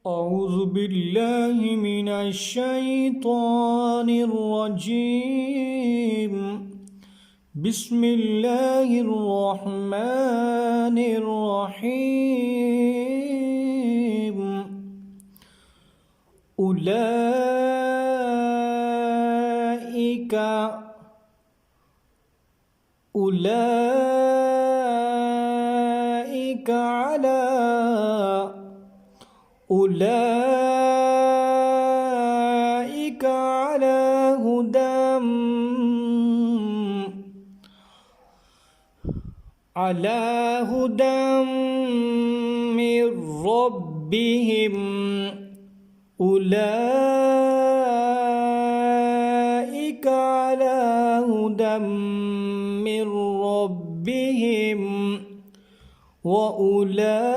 أعوذ بالله من الشيطان الرجيم. بسم الله الرحمن الرحيم. أولئك أولئك على أولئك على هدى من ربهم. أولئك على هدى من ربهم وأولئك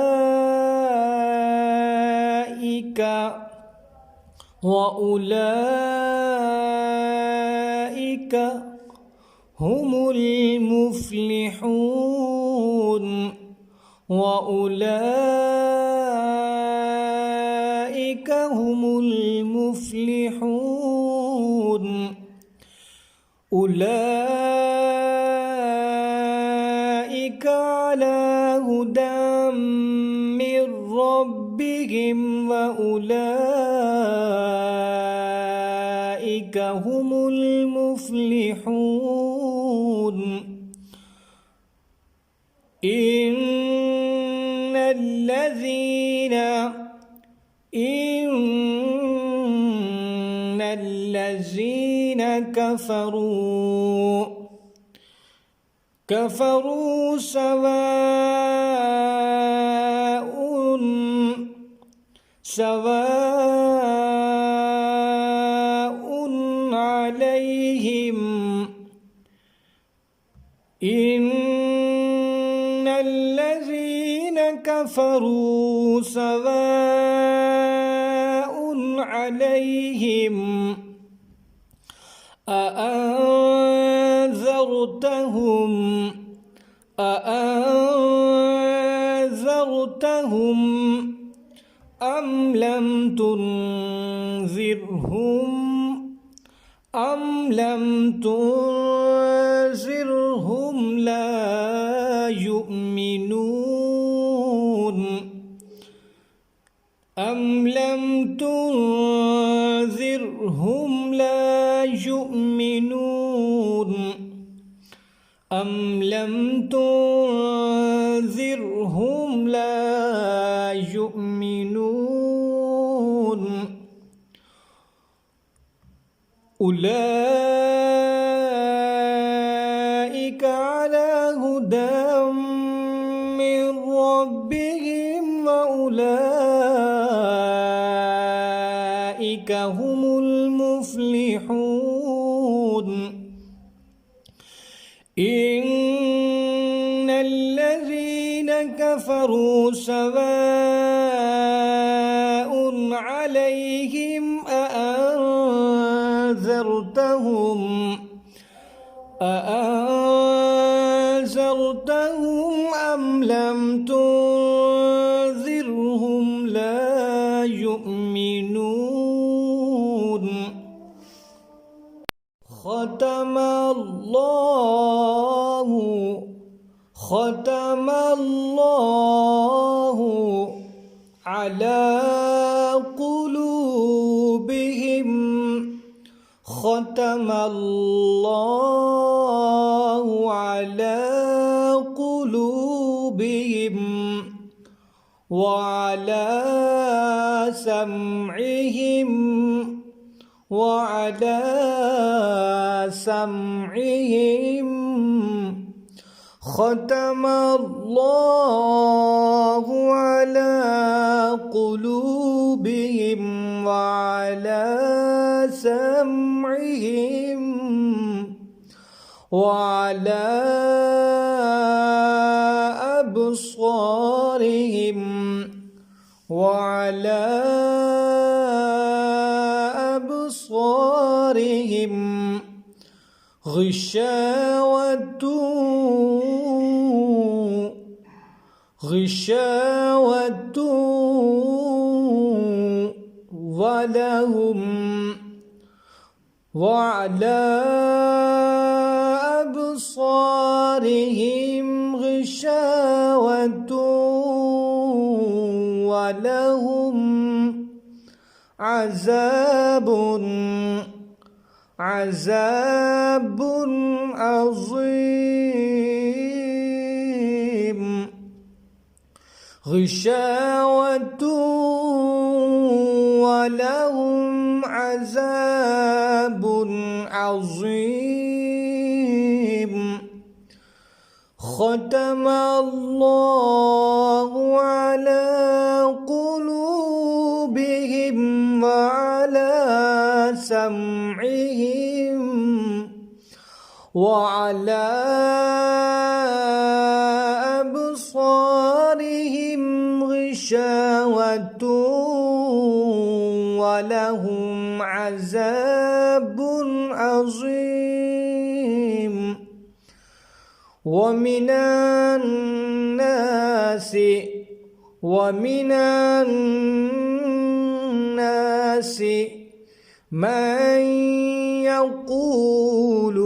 هم المفلحون. وأولئك هم المفلحون. أولئك على هدى من ربهم وأولئك هم المفلحون. إن الذين كفروا سواء عليهم. إن الذين كفروا سواء عليهم أأنذرتهم أم لم تنذرهم لا يؤمنون. أم لم تنذرهم لا يؤمنون. أم لم تنذرهم لا يؤمنون. أولئك على هدى من ربهم وأولئك هم المفلحون. إن الذين كفروا سواء عليهم أأنذرتهم أم لم تنذرهم لا يؤمنون. ختم الله على قلوبهم. ختم الله على قلوبهم وعلى سمعهم. ختم الله على قلوبهم وعلى سمعهم وعلى أبصارهم غشاوة غشاوة وعلى أبصارهم غشاوة ولهم عذاب عظيم غشاوة ولهم عذاب عظيم ختم الله على قلوبهم وعلى سمعهم وعلى أبصارهم غشاوة ولهم عذاب عظيم ومن الناس من يقول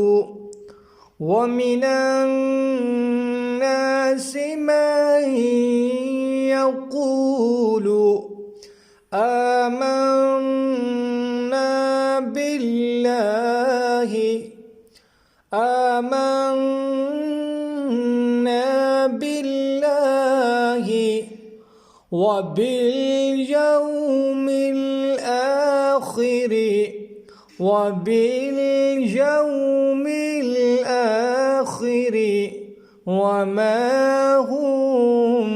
آمنا بالله وباليوم الآخر وما هم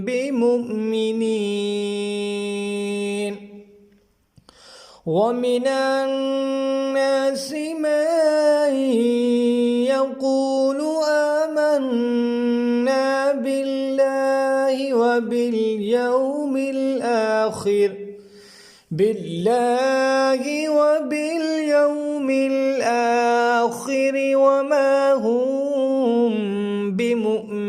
بمؤمنين ومن الناس من يقول آمنا بالله وباليوم الآخر وما هم بمؤمنين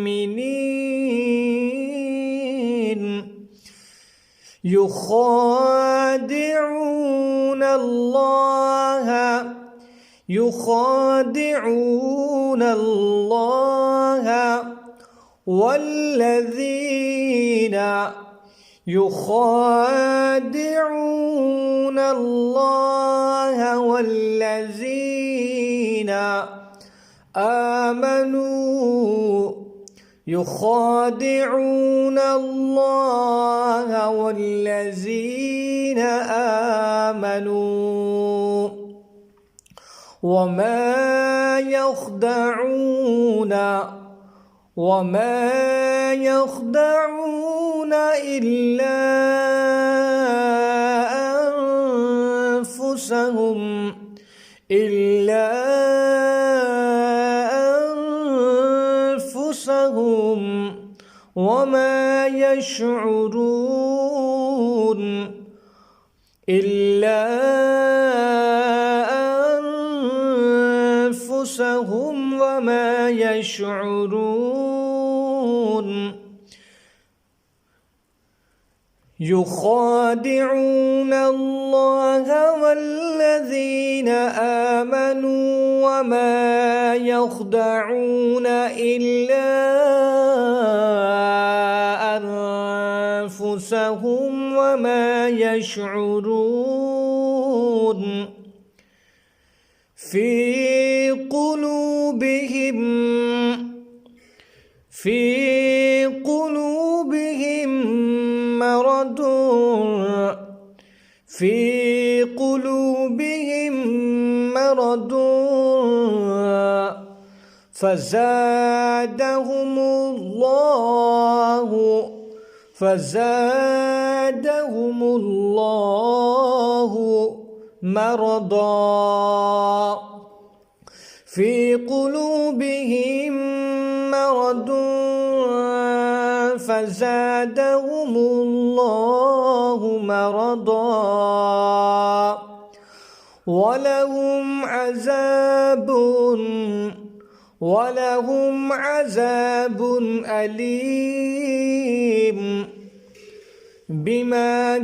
يخادعون الله والذين آمنوا يخادعون الله والذين آمنوا وما يخدعون إلا أنفسهم وما يشعرون يخادعون الله والذين آمنوا وما يخدعون إلا أنفسهم وما يشعرون في قلوبهم مرض فزادهم الله مرضا في قلوبهم مرض فزادهم الله مرضا ولهم عذاب أليم بما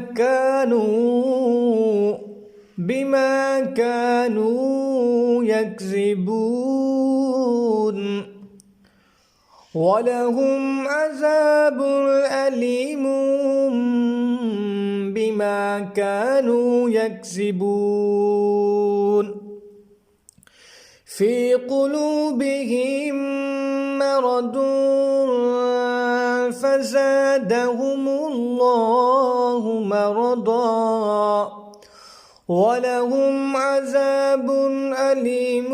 كانوا يكذبون ولهم عذاب أليم بما كانوا يكذبون في قلوبهم مرض فزادهم الله مرضا ولهم عذاب أليم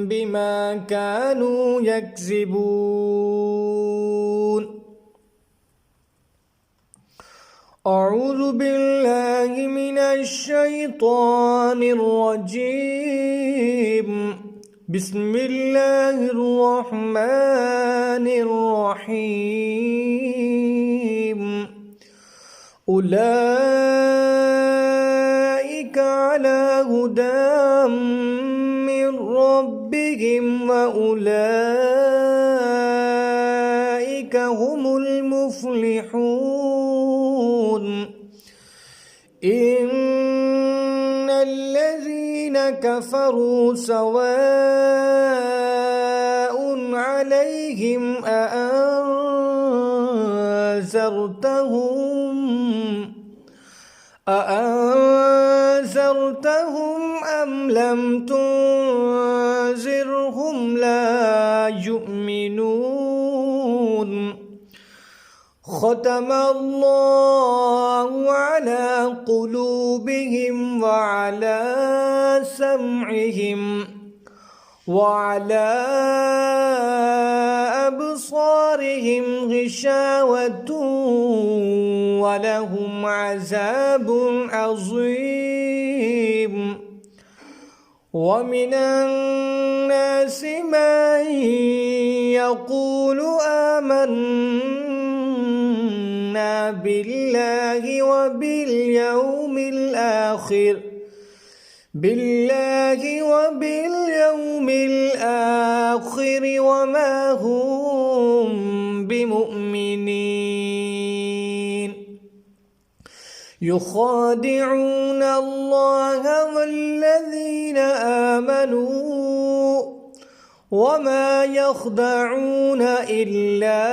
بما كانوا يكذبون أعوذ بالله من الشيطان الرجيم بسم الله الرحمن الرحيم أولئك على هدى من ربهم وأولئك هم المفلحون إن الذين كفروا سواء عليهم أأنذرتهم أم لم تنذرهم لا يؤمنون ختم الله على قلوبهم وعلى سمعهم وعلى أبصارهم غشاوة ولهم عذاب عظيم ومن الناس من يقول آمنا بالله وباليوم الآخر وما هم بمؤمنين يخادعون الله والذين آمنوا وما يخدعون إلا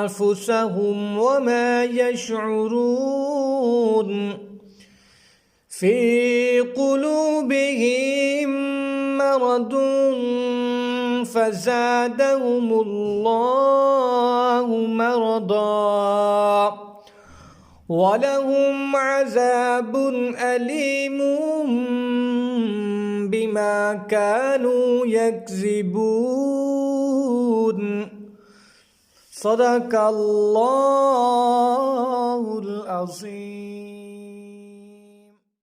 أنفسهم وما يشعرون في قلوبهم مرض فزادهم الله مرضا ولهم عذاب أليم بما كانوا يكذبون صدق الله العظيم.